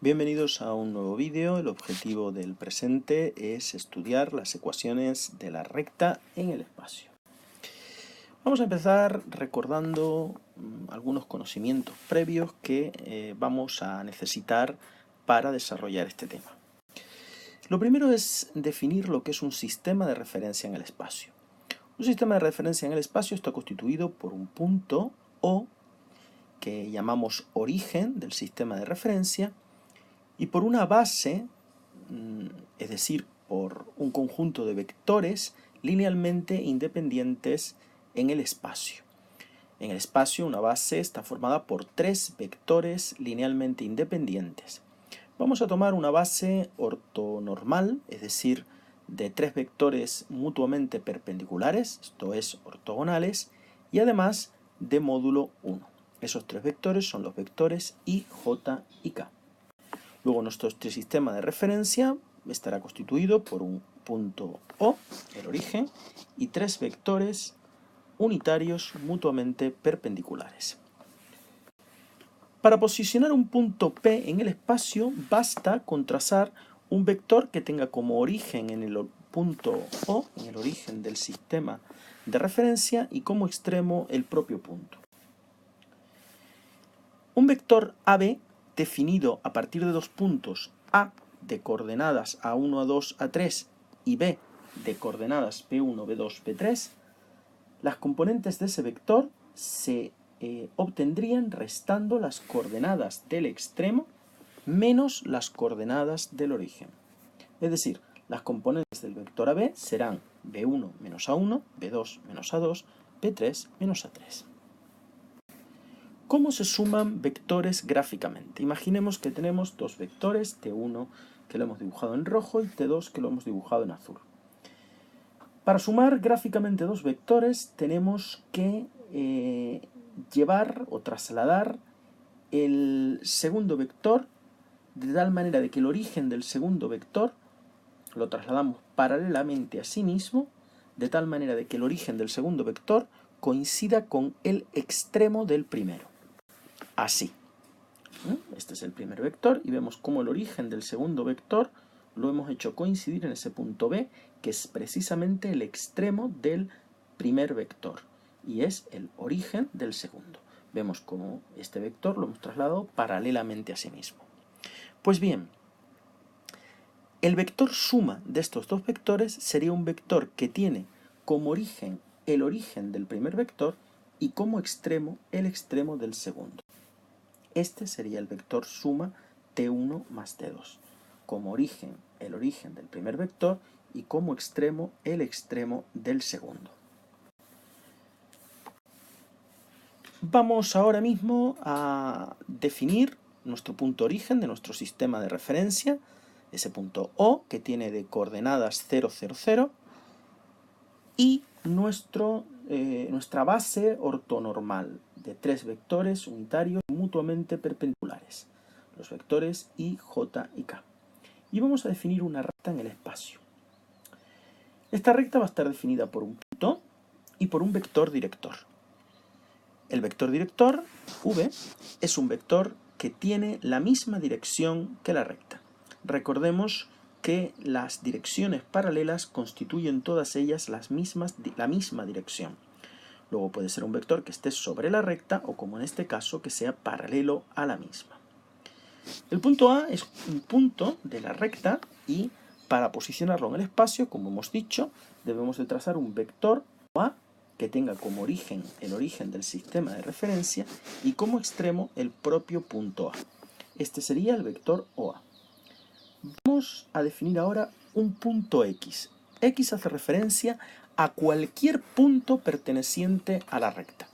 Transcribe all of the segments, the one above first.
Bienvenidos a un nuevo vídeo. El objetivo del presente es estudiar las ecuaciones de la recta en el espacio. Vamos a empezar recordando algunos conocimientos previos que vamos a necesitar para desarrollar este tema. Lo primero es definir lo que es un sistema de referencia en el espacio. Un sistema de referencia en el espacio está constituido por un punto O, que llamamos origen del sistema de referencia, y por una base, es decir, por un conjunto de vectores linealmente independientes en el espacio. En el espacio, una base está formada por tres vectores linealmente independientes. Vamos a tomar una base ortonormal, es decir, de tres vectores mutuamente perpendiculares, esto es, ortogonales, y además de módulo 1. Esos tres vectores son los vectores I, J y K. Luego nuestro sistema de referencia estará constituido por un punto O, el origen, y tres vectores unitarios mutuamente perpendiculares. Para posicionar un punto P en el espacio basta con trazar un vector que tenga como origen en el punto O, en el origen del sistema de referencia, y como extremo el propio punto. Un vector AB definido a partir de dos puntos A de coordenadas A1, A2, A3 y B de coordenadas P1, B2, P3, las componentes de ese vector se obtendrían restando las coordenadas del extremo menos las coordenadas del origen. Es decir, las componentes del vector AB serán B1 menos A1, B2 menos A2, B3 menos A3. ¿Cómo se suman vectores gráficamente? Imaginemos que tenemos dos vectores, T1 que lo hemos dibujado en rojo y T2 que lo hemos dibujado en azul. Para sumar gráficamente dos vectores tenemos que llevar o trasladar el segundo vector de tal manera de que el origen del segundo vector lo trasladamos paralelamente a sí mismo, de tal manera de que el origen del segundo vector coincida con el extremo del primero. Así. Este es el primer vector y vemos cómo el origen del segundo vector lo hemos hecho coincidir en ese punto B, que es precisamente el extremo del primer vector y es el origen del segundo. Vemos cómo este vector lo hemos trasladado paralelamente a sí mismo. Pues bien, el vector suma de estos dos vectores sería un vector que tiene como origen el origen del primer vector y como extremo el extremo del segundo. Este sería el vector suma T1 más T2. Como origen, el origen del primer vector y como extremo, el extremo del segundo. Vamos ahora mismo a definir nuestro punto origen de nuestro sistema de referencia, ese punto O que tiene de coordenadas 0, 0, 0, y nuestra base ortonormal de tres vectores unitarios mutuamente perpendiculares, los vectores I, J y K. Y vamos a definir una recta en el espacio. Esta recta va a estar definida por un punto y por un vector director. El vector director, V, es un vector que tiene la misma dirección que la recta. Recordemos que las direcciones paralelas constituyen todas ellas la misma dirección. Luego puede ser un vector que esté sobre la recta o, como en este caso, que sea paralelo a la misma. El punto A es un punto de la recta y para posicionarlo en el espacio, como hemos dicho, debemos de trazar un vector A que tenga como origen el origen del sistema de referencia y como extremo el propio punto A. Este sería el vector OA. Vamos a definir ahora un punto X. X hace referencia a cualquier punto perteneciente a la recta.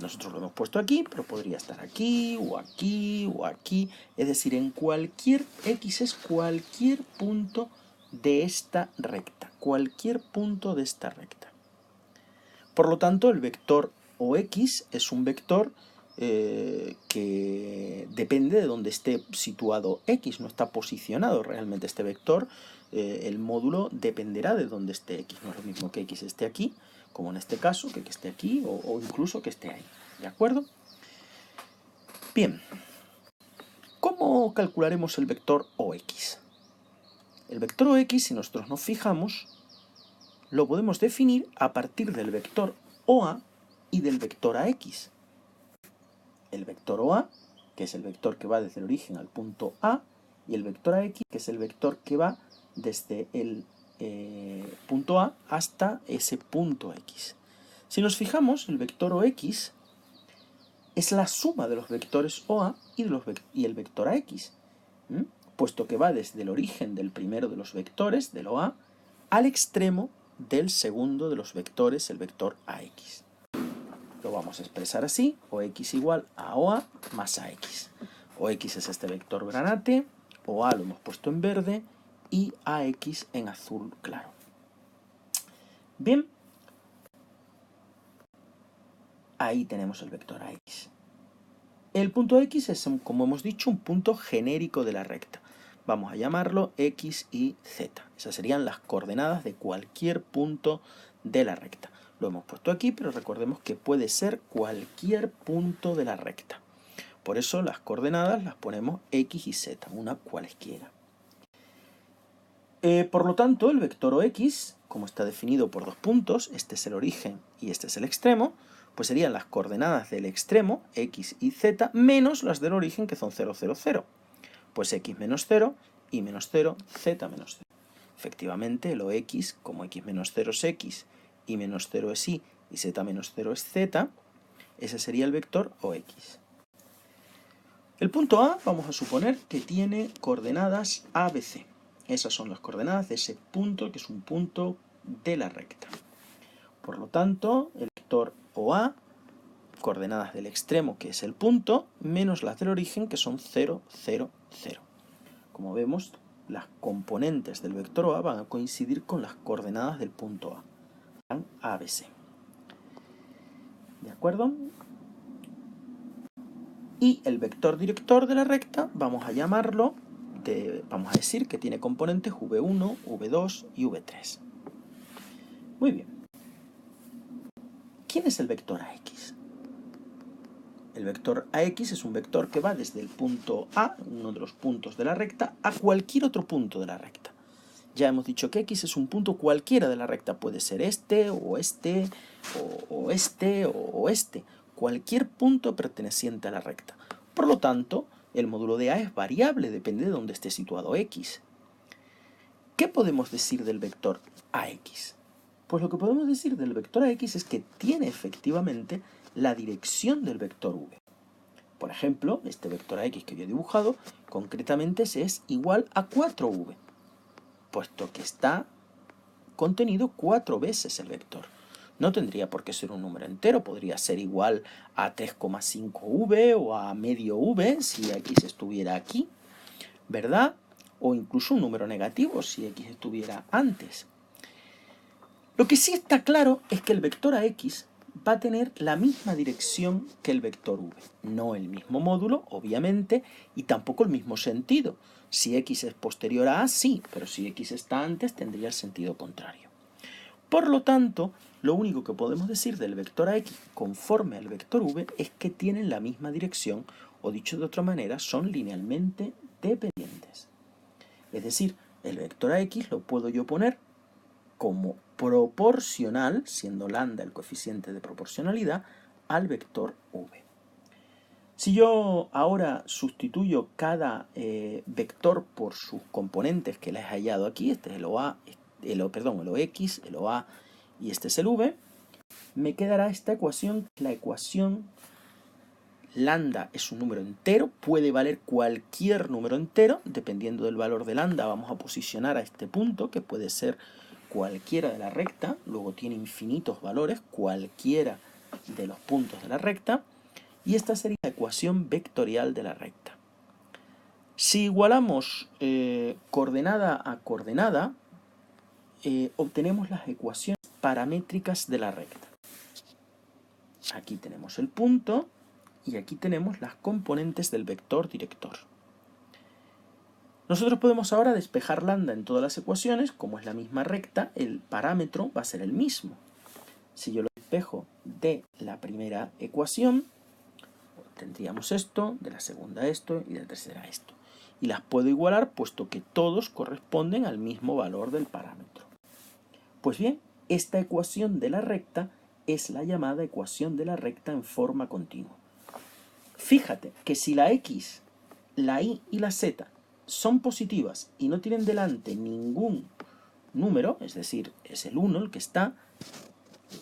Nosotros lo hemos puesto aquí, pero podría estar aquí, o aquí, o aquí. Es decir, X es cualquier punto de esta recta. Cualquier punto de esta recta. Por lo tanto, el vector OX es un vector que depende de donde esté situado X, no está posicionado realmente este vector, el módulo dependerá de donde esté X, no es lo mismo que X esté aquí, como en este caso, que esté aquí o incluso que esté ahí, ¿de acuerdo? Bien, ¿cómo ¿Cómo calcularemos el vector OX? El vector OX, si nosotros nos fijamos, lo podemos definir a partir del vector OA y del vector AX. El vector OA, que es el vector que va desde el origen al punto A, y el vector AX, que es el vector que va desde el punto A hasta ese punto X. Si nos fijamos, el vector OX es la suma de los vectores OA y el vector AX, puesto que va desde el origen del primero de los vectores, del OA, al extremo del segundo de los vectores, el vector AX. Lo vamos a expresar así: OX igual a OA más AX. OX es este vector granate, OA lo hemos puesto en verde y AX en azul claro. Bien, ahí tenemos el vector AX. El punto X es, como hemos dicho, un punto genérico de la recta. Vamos a llamarlo X y Z. Esas serían las coordenadas de cualquier punto de la recta. Lo hemos puesto aquí, pero recordemos que puede ser cualquier punto de la recta. Por eso las coordenadas las ponemos X y Z, una cualesquiera. Por lo tanto, el vector OX, como está definido por dos puntos, este es el origen y este es el extremo, pues serían las coordenadas del extremo, X y Z, menos las del origen, que son 0, 0, 0. Pues X menos 0, Y menos 0, Z menos 0. Efectivamente, el OX, como X menos 0 es X, Y menos 0 es Y, y Z menos 0 es Z, ese sería el vector OX. El punto A, vamos a suponer que tiene coordenadas ABC. Esas son las coordenadas de ese punto, que es un punto de la recta. Por lo tanto, el vector OA, coordenadas del extremo, que es el punto, menos las del origen, que son 0, 0, 0. Como vemos, las componentes del vector OA van a coincidir con las coordenadas del punto A, ABC. ¿De acuerdo? Y el vector director de la recta, vamos a llamarlo, vamos a decir que tiene componentes V1, V2 y V3. Muy bien. ¿Quién es el vector AX? El vector AX es un vector que va desde el punto A, uno de los puntos de la recta, a cualquier otro punto de la recta. Ya hemos dicho que X es un punto cualquiera de la recta, puede ser este, o este, o este, o este, cualquier punto perteneciente a la recta. Por lo tanto, el módulo de A es variable, depende de dónde esté situado X. ¿Qué podemos decir del vector AX? Pues lo que podemos decir del vector AX es que tiene efectivamente la dirección del vector V. Por ejemplo, este vector AX que yo he dibujado, concretamente es igual a 4V, puesto que está contenido 4 veces el vector. No tendría por qué ser un número entero, podría ser igual a 3,5V o a medio V si X estuviera aquí, ¿verdad? O incluso un número negativo si X estuviera antes. Lo que sí está claro es que el vector AX va a tener la misma dirección que el vector V. No el mismo módulo, obviamente, y tampoco el mismo sentido. Si X es posterior a A, sí, pero si X está antes, tendría el sentido contrario. Por lo tanto, lo único que podemos decir del vector AX conforme al vector V es que tienen la misma dirección, o dicho de otra manera, son linealmente dependientes. Es decir, el vector AX lo puedo yo poner como proporcional, siendo lambda el coeficiente de proporcionalidad, al vector V. Si yo ahora sustituyo cada vector por sus componentes que les he hallado aquí, este es el OA, el OX, el OA y este es el V, me quedará esta ecuación, la ecuación lambda es un número entero, puede valer cualquier número entero, dependiendo del valor de lambda vamos a posicionar a este punto, que puede ser cualquiera de la recta, luego tiene infinitos valores, cualquiera de los puntos de la recta, y esta sería la ecuación vectorial de la recta. Si igualamos coordenada a coordenada, obtenemos las ecuaciones paramétricas de la recta. Aquí tenemos el punto y aquí tenemos las componentes del vector director. Nosotros podemos ahora despejar lambda en todas las ecuaciones, como es la misma recta, el parámetro va a ser el mismo. Si yo lo despejo de la primera ecuación, tendríamos esto, de la segunda esto y de la tercera esto. y las puedo igualar puesto que todos corresponden al mismo valor del parámetro. Pues bien, esta ecuación de la recta es la llamada ecuación de la recta en forma continua. Fíjate que si la x, la y y la z son positivas y no tienen delante ningún número, es decir, es el 1 el que está,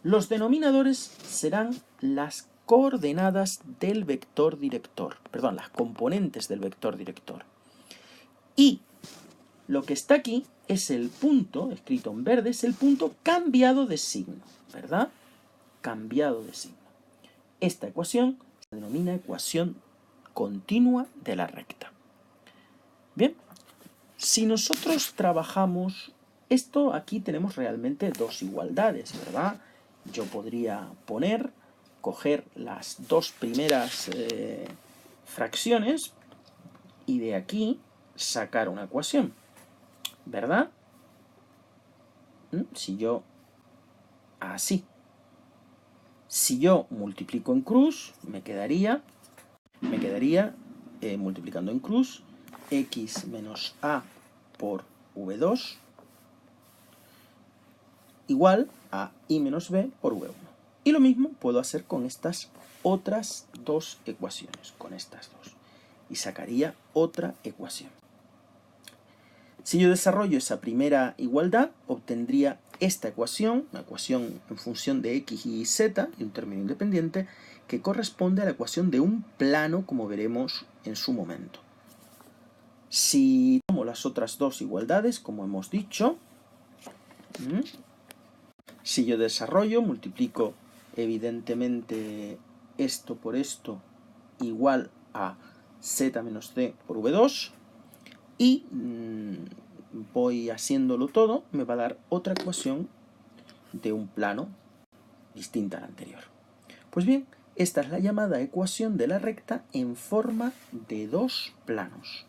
los denominadores serán las coordenadas del vector director, perdón, las componentes del vector director. Y lo que está aquí es el punto, escrito en verde, es el punto cambiado de signo, ¿verdad? Cambiado de signo. Esta ecuación se denomina ecuación continua de la recta. Bien, si nosotros trabajamos esto, aquí tenemos realmente dos igualdades, ¿verdad? Yo podría coger las dos primeras fracciones y de aquí sacar una ecuación, ¿verdad? Si yo multiplico en cruz, me quedaría multiplicando en cruz x menos a por v2 igual a i menos b por v1. Y lo mismo puedo hacer con estas otras dos ecuaciones, con estas dos. Y sacaría otra ecuación. Si yo desarrollo esa primera igualdad, obtendría esta ecuación, una ecuación en función de x y z, y un término independiente, que corresponde a la ecuación de un plano, como veremos en su momento. Si tomo las otras dos igualdades, como hemos dicho, si yo desarrollo, multiplico evidentemente esto por esto igual a z menos c por v2 y voy haciéndolo todo, me va a dar otra ecuación de un plano distinta a la anterior. Pues bien, esta es la llamada ecuación de la recta en forma de dos planos.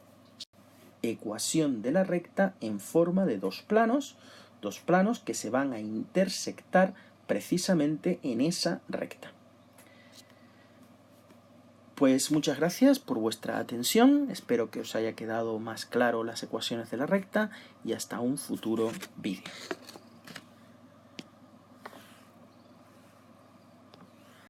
Ecuación de la recta en forma de dos planos que se van a intersectar precisamente en esa recta. Pues muchas gracias por vuestra atención, espero que os haya quedado más claro las ecuaciones de la recta y hasta un futuro vídeo.